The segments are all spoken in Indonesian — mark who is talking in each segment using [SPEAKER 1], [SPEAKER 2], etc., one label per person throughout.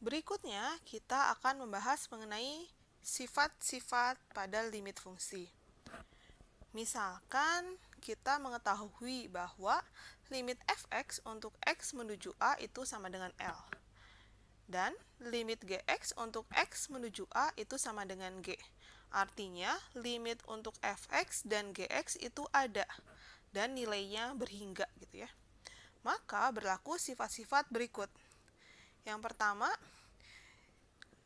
[SPEAKER 1] Berikutnya, kita akan membahas mengenai sifat-sifat pada limit fungsi. Misalkan, kita mengetahui bahwa limit f(x) untuk x menuju a itu sama dengan L. Dan limit gx untuk x menuju a itu sama dengan g. Artinya, limit untuk f(x) dan gx itu ada, dan nilainya berhingga gitu ya. Maka berlaku sifat-sifat berikut. Yang pertama,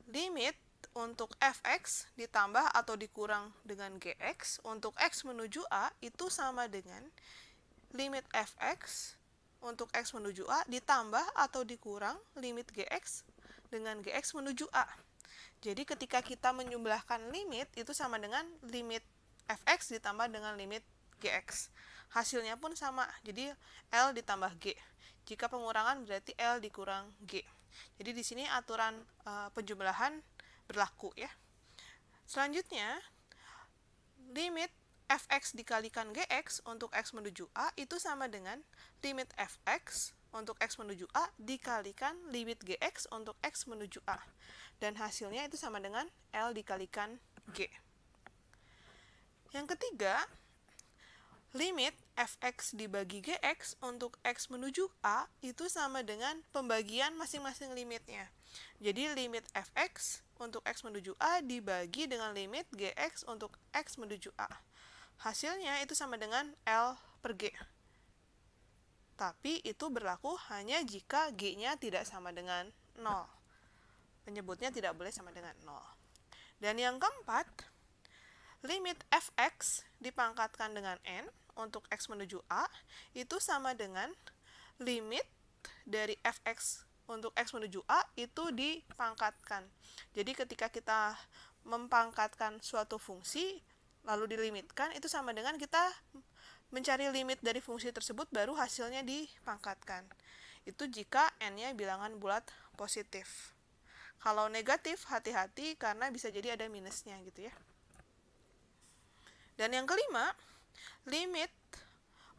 [SPEAKER 1] limit untuk f(x) ditambah atau dikurang dengan gx untuk x menuju a itu sama dengan limit f(x) untuk x menuju a ditambah atau dikurang limit gx dengan gx menuju a. Jadi ketika kita menjumlahkan limit itu sama dengan limit f(x) ditambah dengan limit gx. Hasilnya pun sama, jadi L ditambah G. Jika pengurangan berarti L dikurang G. Jadi di sini aturan penjumlahan berlaku ya. Selanjutnya, limit f(x) dikalikan gx untuk x menuju a itu sama dengan limit f(x) untuk x menuju a dikalikan limit gx untuk x menuju a. Dan hasilnya itu sama dengan L dikalikan G. Yang ketiga, limit f(x) dibagi gx untuk x menuju a itu sama dengan pembagian masing-masing limitnya. Jadi limit f(x) untuk x menuju a dibagi dengan limit gx untuk x menuju a. Hasilnya itu sama dengan L per G. Tapi itu berlaku hanya jika G-nya tidak sama dengan 0. Penyebutnya tidak boleh sama dengan 0. Dan yang keempat, limit f(x) dipangkatkan dengan n untuk x menuju a itu sama dengan limit dari f(x) untuk x menuju a itu dipangkatkan. Jadi ketika kita mempangkatkan suatu fungsi lalu dilimitkan, itu sama dengan kita mencari limit dari fungsi tersebut baru hasilnya dipangkatkan. Itu jika n-nya bilangan bulat positif. Kalau negatif, hati-hati karena bisa jadi ada minusnya gitu ya. Dan yang kelima, limit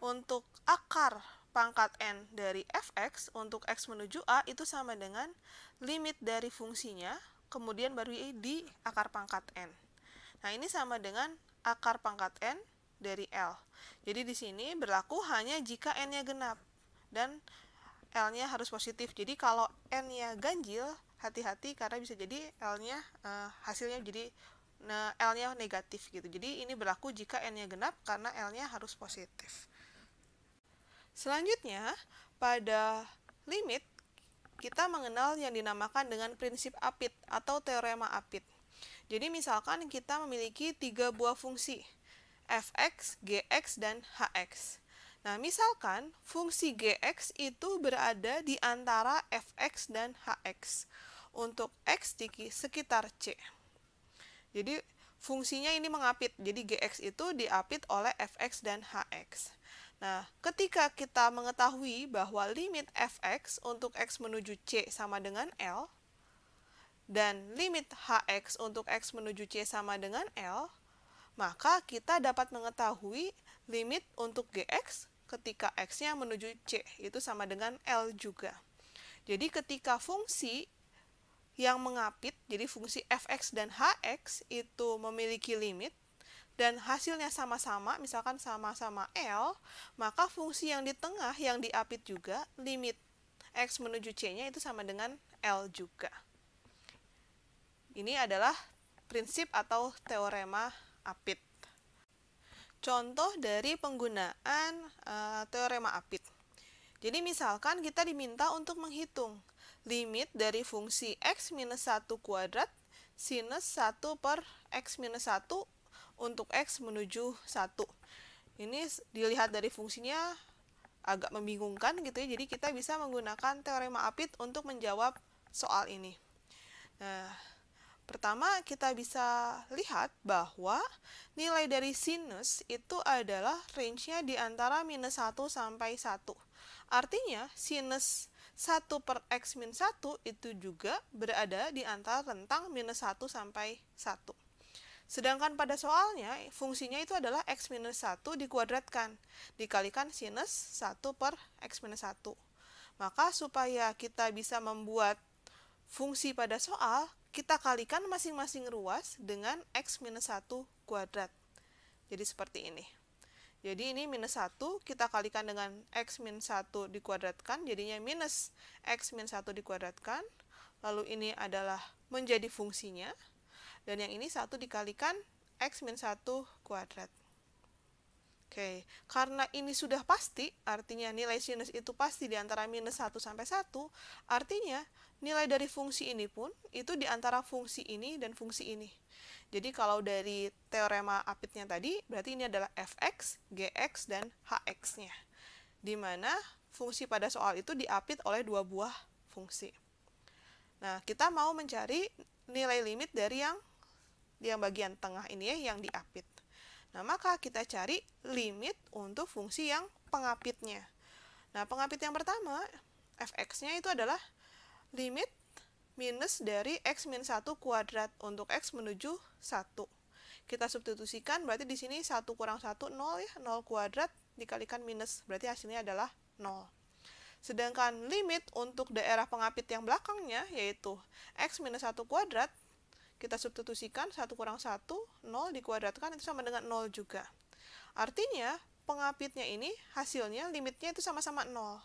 [SPEAKER 1] untuk akar pangkat n dari f(x) untuk x menuju a itu sama dengan limit dari fungsinya, kemudian baru di akar pangkat n. Nah, ini sama dengan akar pangkat n dari L. Jadi di sini berlaku hanya jika n-nya genap dan L-nya harus positif. Jadi kalau n-nya ganjil, hati-hati karena bisa jadi L-nya hasilnya jadi L-nya negatif gitu. Jadi ini berlaku jika n-nya genap karena L-nya harus positif. Selanjutnya, pada limit kita mengenal yang dinamakan dengan prinsip Apit atau teorema Apit. Jadi misalkan kita memiliki 3 buah fungsi, f(x), gx, dan hx. Nah, misalkan fungsi gx itu berada di antara f(x) dan hx untuk x di sekitar c. Jadi fungsinya ini mengapit, jadi gx itu diapit oleh f(x) dan hx. Nah, ketika kita mengetahui bahwa limit f(x) untuk x menuju c sama dengan L, dan limit hx untuk x menuju c sama dengan L, maka kita dapat mengetahui limit untuk gx ketika x-nya menuju c, itu sama dengan L juga. Jadi ketika fungsi yang mengapit, jadi fungsi f(x) dan hx itu memiliki limit, dan hasilnya sama-sama, misalkan sama-sama L, maka fungsi yang di tengah yang diapit juga, limit x menuju c-nya itu sama dengan L juga. Ini adalah prinsip atau teorema Apit. Contoh dari penggunaan teorema Apit. Jadi misalkan kita diminta untuk menghitung limit dari fungsi x minus 1 kuadrat sinus 1 per x minus 1 untuk x menuju 1. Ini dilihat dari fungsinya agak membingungkan gitu ya, jadi kita bisa menggunakan teorema Apit untuk menjawab soal ini. Nah, pertama, kita bisa lihat bahwa nilai dari sinus itu adalah range-nya di antara minus 1 sampai 1. Artinya, sinus 1 per x min 1 itu juga berada di antara rentang minus 1 sampai 1. Sedangkan pada soalnya, fungsinya itu adalah x minus 1 dikuadratkan, dikalikan sinus 1 per x minus 1. Maka supaya kita bisa membuat fungsi pada soal, kita kalikan masing-masing ruas dengan x minus 1 kuadrat. Jadi seperti ini. Jadi ini minus 1, kita kalikan dengan x minus 1 dikuadratkan, jadinya minus x minus 1 dikuadratkan. Lalu ini adalah menjadi fungsinya. Dan yang ini 1 dikalikan x minus 1 kuadrat. Oke, karena ini sudah pasti, artinya nilai sinus itu pasti di antara minus 1 sampai 1, artinya nilai dari fungsi ini pun itu di antara fungsi ini dan fungsi ini. Jadi kalau dari teorema Apitnya tadi, berarti ini adalah fx, gx, dan hx-nya. Di mana fungsi pada soal itu diapit oleh dua buah fungsi. Nah, kita mau mencari nilai limit dari yang bagian tengah ini ya, yang diapit. Nah, maka kita cari limit untuk fungsi yang pengapitnya. Nah, pengapit yang pertama, fx-nya itu adalah limit minus dari x minus 1 kuadrat untuk x menuju 1. Kita substitusikan, berarti di sini 1 kurang 1, 0 ya, 0 kuadrat dikalikan minus, berarti hasilnya adalah 0. Sedangkan limit untuk daerah pengapit yang belakangnya, yaitu x minus 1 kuadrat, kita substitusikan 1 kurang 1, 0 dikuadratkan itu sama dengan 0 juga. Artinya, pengapitnya ini hasilnya limitnya itu sama-sama 0.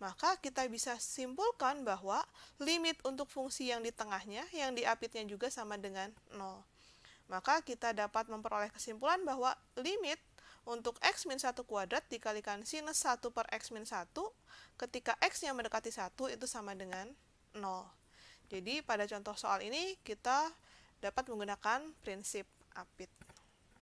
[SPEAKER 1] Maka kita bisa simpulkan bahwa limit untuk fungsi yang di tengahnya, yang diapitnya juga sama dengan 0. Maka kita dapat memperoleh kesimpulan bahwa limit untuk x min 1 kuadrat dikalikan sinus 1 per x min 1 ketika x-nya mendekati 1 itu sama dengan 0. Jadi pada contoh soal ini kita dapat menggunakan prinsip Apit.